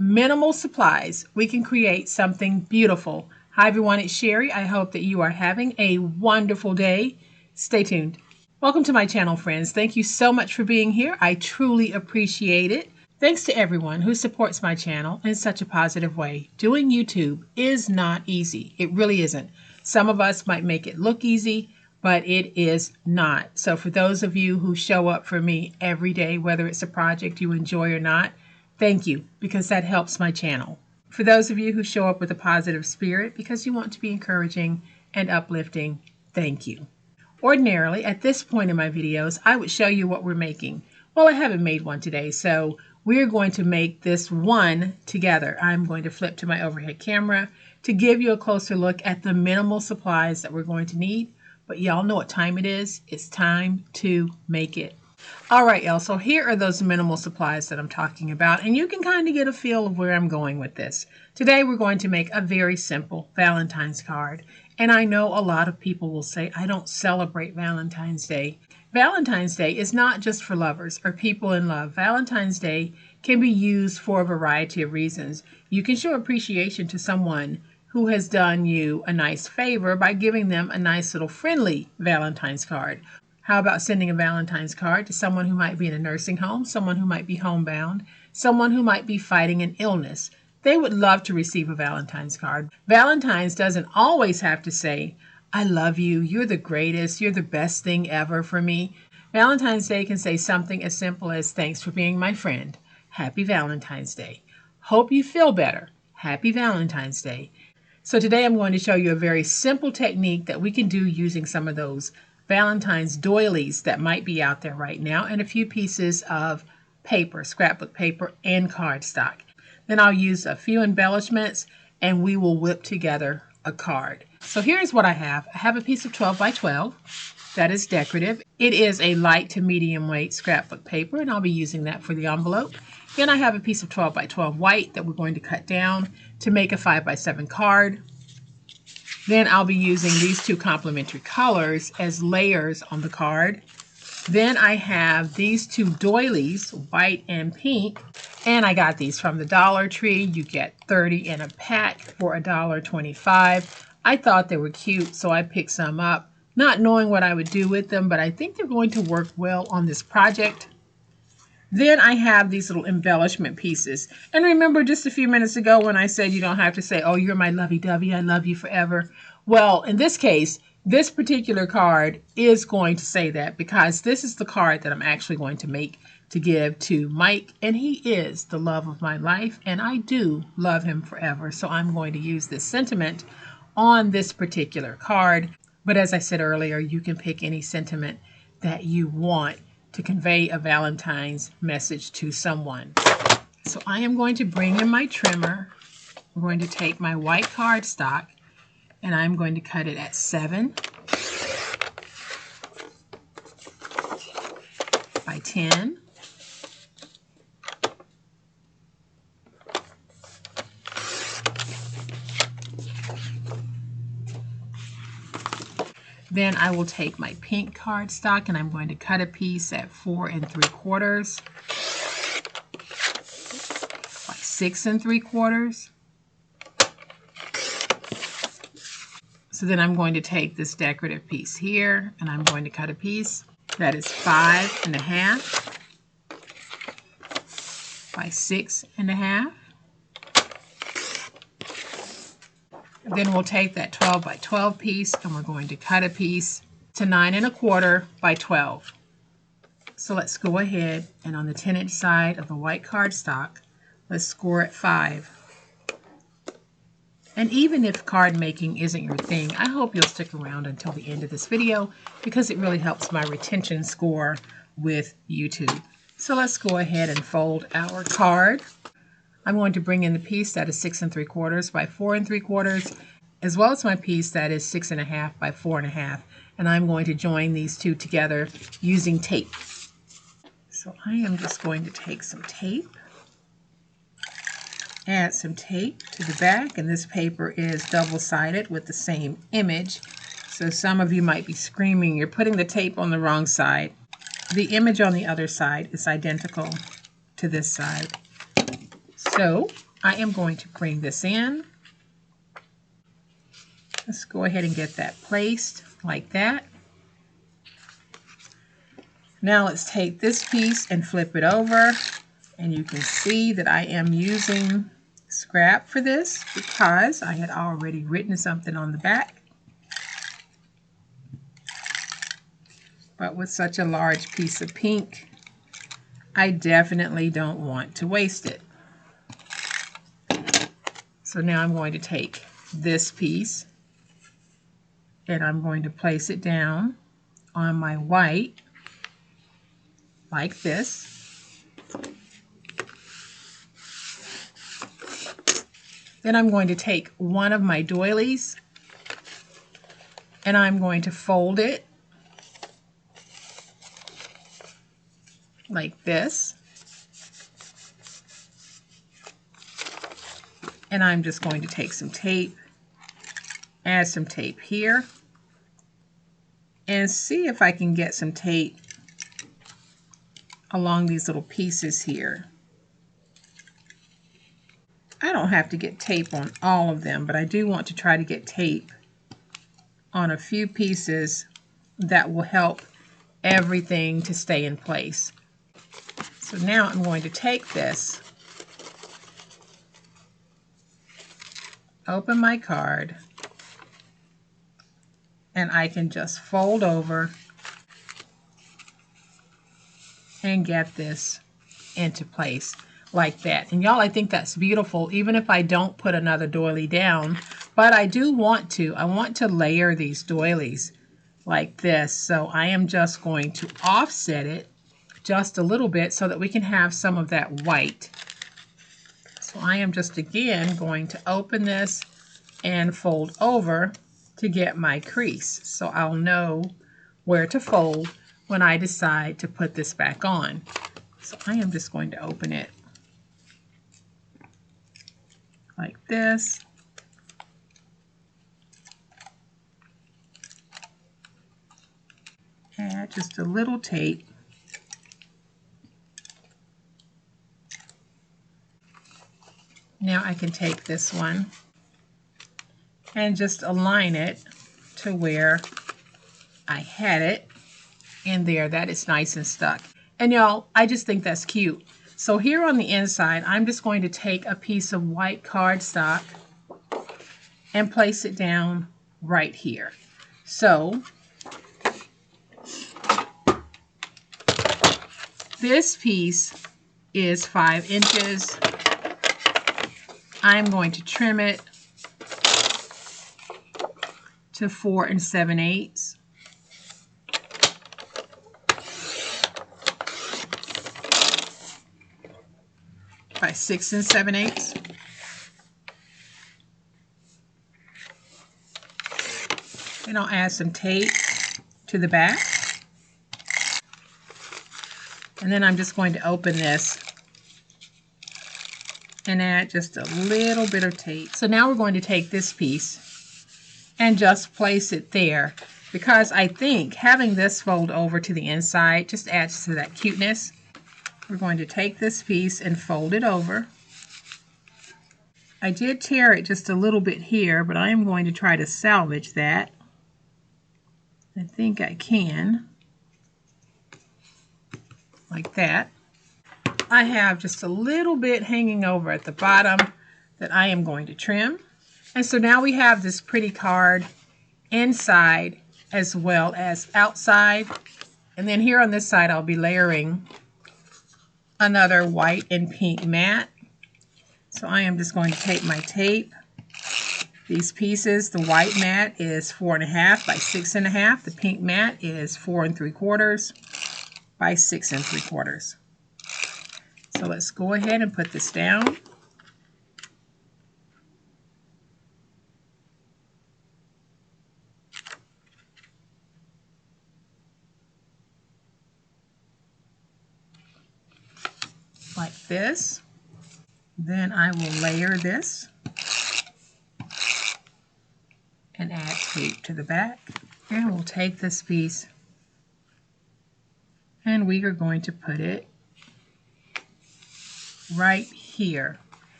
minimal supplies, we can create something beautiful. Hi everyone, it's Sherry. I hope that you are having a wonderful day. Stay tuned. Welcome to my channel, friends. Thank you so much for being here. I truly appreciate it. Thanks to everyone who supports my channel in such a positive way. Doing YouTube is not easy. It really isn't. Some of us might make it look easy, but it is not. So for those of you who show up for me every day, whether it's a project you enjoy or not, thank you, because that helps my channel. For those of you who show up with a positive spirit because you want to be encouraging and uplifting, thank you. Ordinarily, at this point in my videos, I would show you what we're making. Well, I haven't made one today, so we're going to make this one together. I'm going to flip to my overhead camera to give you a closer look at the minimal supplies that we're going to need. But y'all know what time it is. It's time to make it. All right, y'all, so here are those minimal supplies that I'm talking about, and you can kind of get a feel of where I'm going with this. Today, we're going to make a very simple Valentine's card, and I know a lot of people will say, I don't celebrate Valentine's Day. Valentine's Day is not just for lovers or people in love. Valentine's Day can be used for a variety of reasons. You can show appreciation to someone who has done you a nice favor by giving them a nice little friendly Valentine's card. How about sending a Valentine's card to someone who might be in a nursing home, someone who might be homebound, someone who might be fighting an illness? They would love to receive a Valentine's card. Valentine's doesn't always have to say, I love you, you're the greatest, you're the best thing ever for me. Valentine's Day can say something as simple as, thanks for being my friend. Happy Valentine's Day. Hope you feel better. Happy Valentine's Day. So today I'm going to show you a very simple technique that we can do using some of those Valentine's doilies that might be out there right now, and a few pieces of paper, scrapbook paper, and cardstock. Then I'll use a few embellishments and we will whip together a card. So here's what I have. I have a piece of 12 by 12 that is decorative. It is a light to medium weight scrapbook paper, and I'll be using that for the envelope. Then I have a piece of 12 by 12 white that we're going to cut down to make a 5 by 7 card. Then I'll be using these two complementary colors as layers on the card. Then I have these two doilies, white and pink, and I got these from the Dollar Tree. You get 30 in a pack for $1.25. I thought they were cute, so I picked some up, not knowing what I would do with them, but I think they're going to work well on this project. Then I have these little embellishment pieces. And remember just a few minutes ago when I said you don't have to say, oh, you're my lovey-dovey, I love you forever. Well, in this case, this particular card is going to say that because this is the card that I'm actually going to make to give to Mike. And he is the love of my life, and I do love him forever. So I'm going to use this sentiment on this particular card. But as I said earlier, you can pick any sentiment that you want to convey a Valentine's message to someone. So I am going to bring in my trimmer. I'm going to take my white cardstock and I'm going to cut it at 7 by 10. Then I will take my pink cardstock and I'm going to cut a piece at 4 3/4 by 6 3/4. So then I'm going to take this decorative piece here and I'm going to cut a piece that is 5 1/2 by 6 1/2. Then we'll take that 12 by 12 piece and we're going to cut a piece to 9 1/4 by 12. So let's go ahead and on the 10-inch side of the white cardstock, let's score at 5. And even if card making isn't your thing, I hope you'll stick around until the end of this video because it really helps my retention score with YouTube. So let's go ahead and fold our card. I'm going to bring in the piece that is 6 3/4 by 4 3/4, as well as my piece that is 6 1/2 by 4 1/2. And I'm going to join these two together using tape. So I am just going to take some tape, add some tape to the back, and this paper is double-sided with the same image. So some of you might be screaming, you're putting the tape on the wrong side. The image on the other side is identical to this side. So I am going to bring this in. Let's go ahead and get that placed like that. Now let's take this piece and flip it over, and you can see that I am using scrap for this because I had already written something on the back. But with such a large piece of pink, I definitely don't want to waste it. So now I'm going to take this piece and I'm going to place it down on my white like this. Then I'm going to take one of my doilies and I'm going to fold it like this. And I'm just going to take some tape, add some tape here, and see if I can get some tape along these little pieces here. I don't have to get tape on all of them, but I do want to try to get tape on a few pieces that will help everything to stay in place. So now I'm going to take this, open my card, and I can just fold over and get this into place like that. And y'all, I think that's beautiful, even if I don't put another doily down. But I do want to. I want to layer these doilies like this. So I am just going to offset it just a little bit so that we can have some of that white. So I am just again going to open this and fold over to get my crease. So I'll know where to fold when I decide to put this back on. So I am just going to open it like this. Add just a little tape. Now I can take this one and just align it to where I had it in there. That is nice and stuck. And y'all, I just think that's cute. So here on the inside, I'm just going to take a piece of white cardstock and place it down right here. So this piece is 5 inches. I'm going to trim it to 4 7/8. By 6 7/8. And I'll add some tape to the back. And then I'm just going to open this and add just a little bit of tape. So now we're going to take this piece and just place it there, because I think having this fold over to the inside just adds to that cuteness. We're going to take this piece and fold it over. I did tear it just a little bit here, but I am going to try to salvage that. I think I can. Like that. I have just a little bit hanging over at the bottom that I am going to trim. And so now we have this pretty card inside as well as outside. And then here on this side, I'll be layering another white and pink mat. So I am just going to take my tape. These pieces, the white mat is 4.5 by 6.5. The pink mat is 4 3/4 by 6 3/4. So let's go ahead and put this down. Like this. Then I will layer this and add tape to the back. And we'll take this piece and we are going to put it right here.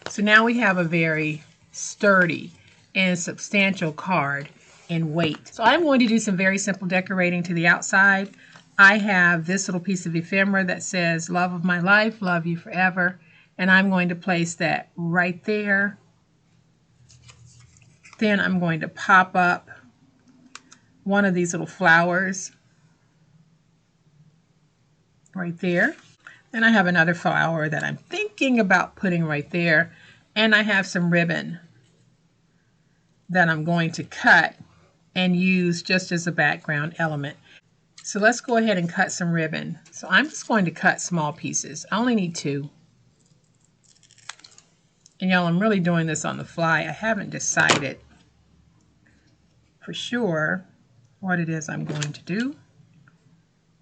So now we have a very sturdy and substantial card in weight. So I'm going to do some very simple decorating to the outside. I have this little piece of ephemera that says, "Love of my life, love you forever." And I'm going to place that right there. Then I'm going to pop up one of these little flowers right there. Then I have another flower that I'm thinking about putting right there. And I have some ribbon that I'm going to cut and use just as a background element. So let's go ahead and cut some ribbon. So I'm just going to cut small pieces. I only need 2. And y'all, I'm really doing this on the fly. I haven't decided for sure what it is I'm going to do,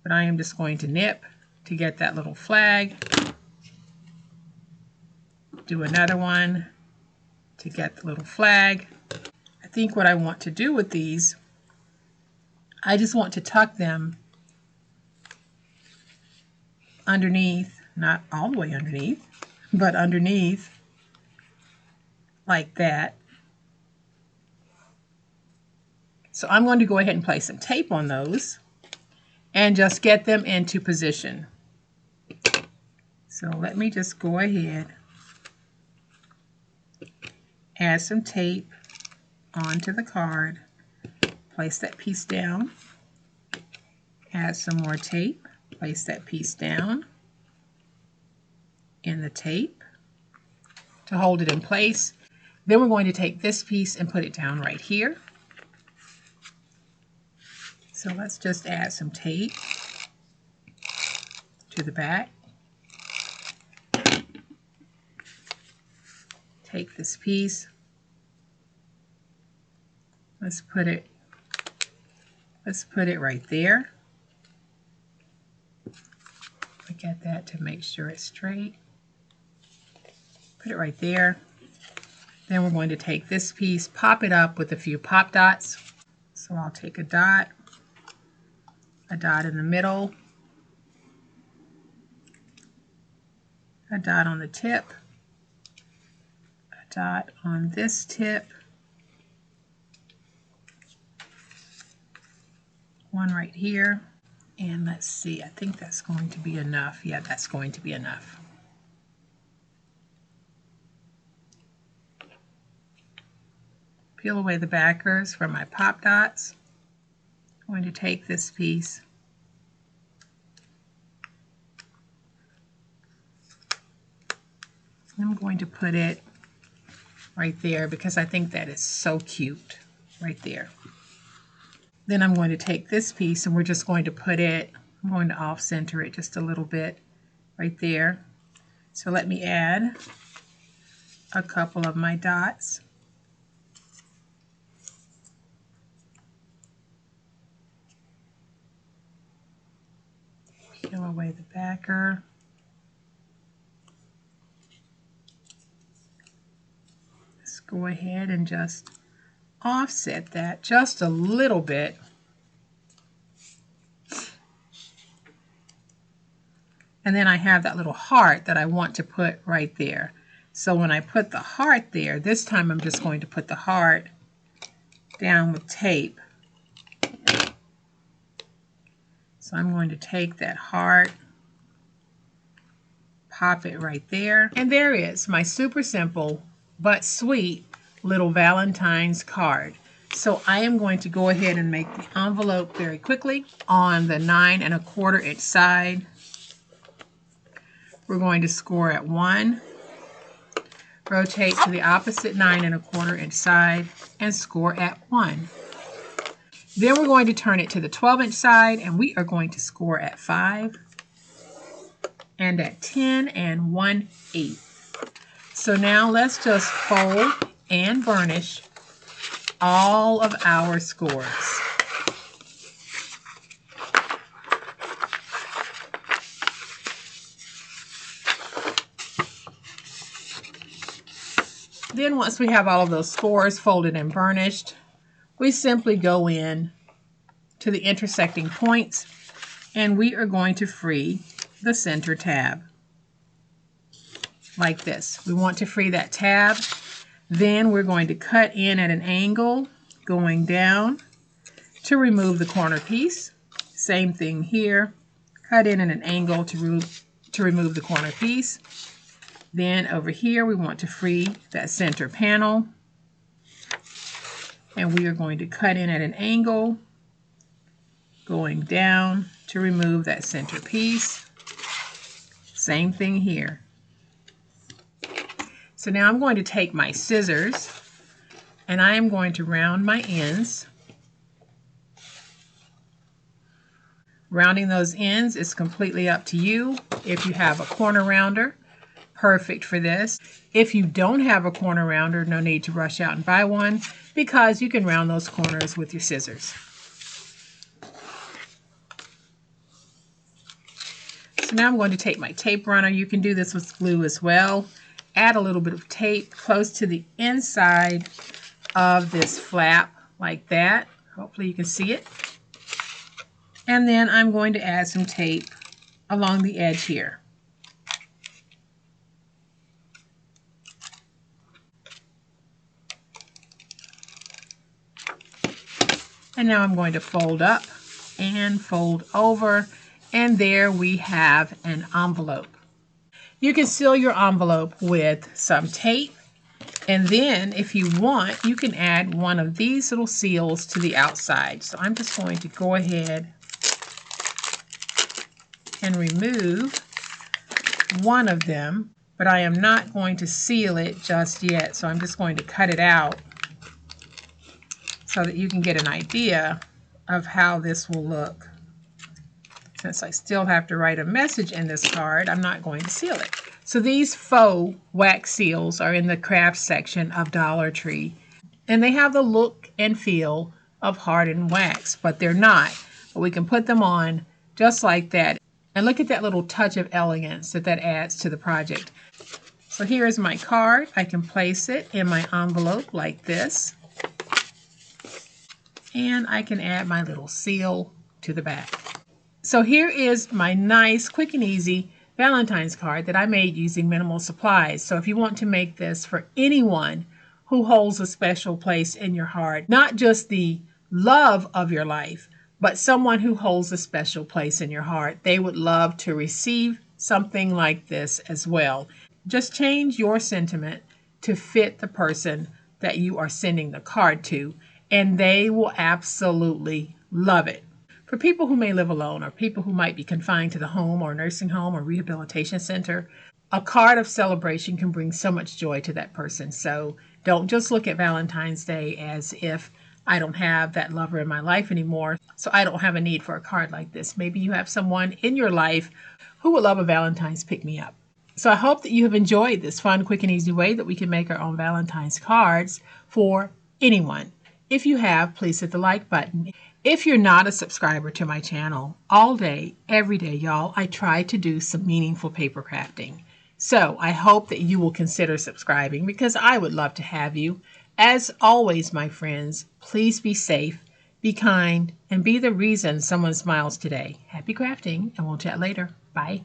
but I am just going to nip to get that little flag. Do another one to get the little flag. I think what I want to do with these, I just want to tuck them underneath, not all the way underneath, but underneath like that. So I'm going to go ahead and place some tape on those and just get them into position. So let me just go ahead, add some tape onto the card, place that piece down, add some more tape, place that piece down in the tape to hold it in place. Then we're going to take this piece and put it down right here. So let's just add some tape to the back. Take this piece. Let's put it right there. Look at that to make sure it's straight. Put it right there. Then we're going to take this piece, pop it up with a few pop dots. So I'll take a dot in the middle, a dot on the tip, a dot on this tip, one right here, and let's see, I think that's going to be enough. Yeah, that's going to be enough. Peel away the backers from my pop dots. I'm going to take this piece, I'm going to put it right there because I think that is so cute right there. Then I'm going to take this piece and we're just going to put it, I'm going to off center it just a little bit right there. So let me add a couple of my dots. Peel away the backer. Let's go ahead and just offset that just a little bit. And then I have that little heart that I want to put right there. So when I put the heart there, this time I'm just going to put the heart down with tape. So I'm going to take that heart, pop it right there. And there is my super simple but sweet little Valentine's card. So I am going to go ahead and make the envelope very quickly. On the 9 1/4 inch side, we're going to score at 1, rotate to the opposite 9 1/4 inch side, and score at 1. Then we're going to turn it to the 12 inch side, and we are going to score at 5, and at 10 1/8. So now let's just fold and burnish all of our scores. Then once we have all of those scores folded and burnished, we simply go in to the intersecting points and we are going to free the center tab. like this. We want to free that tab. Then we're going to cut in at an angle, going down to remove the corner piece. Same thing here. Cut in at an angle to remove the corner piece. Then over here we want to free that center panel. And we are going to cut in at an angle, going down to remove that center piece. Same thing here. So now I'm going to take my scissors and I am going to round my ends. Rounding those ends is completely up to you. If you have a corner rounder, perfect for this. If you don't have a corner rounder, no need to rush out and buy one because you can round those corners with your scissors. So now I'm going to take my tape runner. You can do this with glue as well. Add a little bit of tape close to the inside of this flap like that. Hopefully you can see it. And then I'm going to add some tape along the edge here. And now I'm going to fold up and fold over, and there we have an envelope. You can seal your envelope with some tape, and then if you want, you can add one of these little seals to the outside. So I'm just going to go ahead and remove one of them, but I am not going to seal it just yet. So I'm just going to cut it out so that you can get an idea of how this will look. Since I still have to write a message in this card, I'm not going to seal it. So these faux wax seals are in the craft section of Dollar Tree, and they have the look and feel of hardened wax, but they're not. But we can put them on just like that. And look at that little touch of elegance that adds to the project. So here is my card. I can place it in my envelope like this. And I can add my little seal to the back. So here is my nice, quick and easy Valentine's card that I made using minimal supplies. So if you want to make this for anyone who holds a special place in your heart, not just the love of your life, but someone who holds a special place in your heart, they would love to receive something like this as well. Just change your sentiment to fit the person that you are sending the card to, and they will absolutely love it. For people who may live alone or people who might be confined to the home or nursing home or rehabilitation center, a card of celebration can bring so much joy to that person. So don't just look at Valentine's Day as if I don't have that lover in my life anymore, so I don't have a need for a card like this. Maybe you have someone in your life who would love a Valentine's pick-me-up. So I hope that you have enjoyed this fun, quick, and easy way that we can make our own Valentine's cards for anyone. If you have, please hit the like button. If you're not a subscriber to my channel, all day, every day, y'all, I try to do some meaningful paper crafting. So I hope that you will consider subscribing because I would love to have you. As always, my friends, please be safe, be kind, and be the reason someone smiles today. Happy crafting, and we'll chat later. Bye.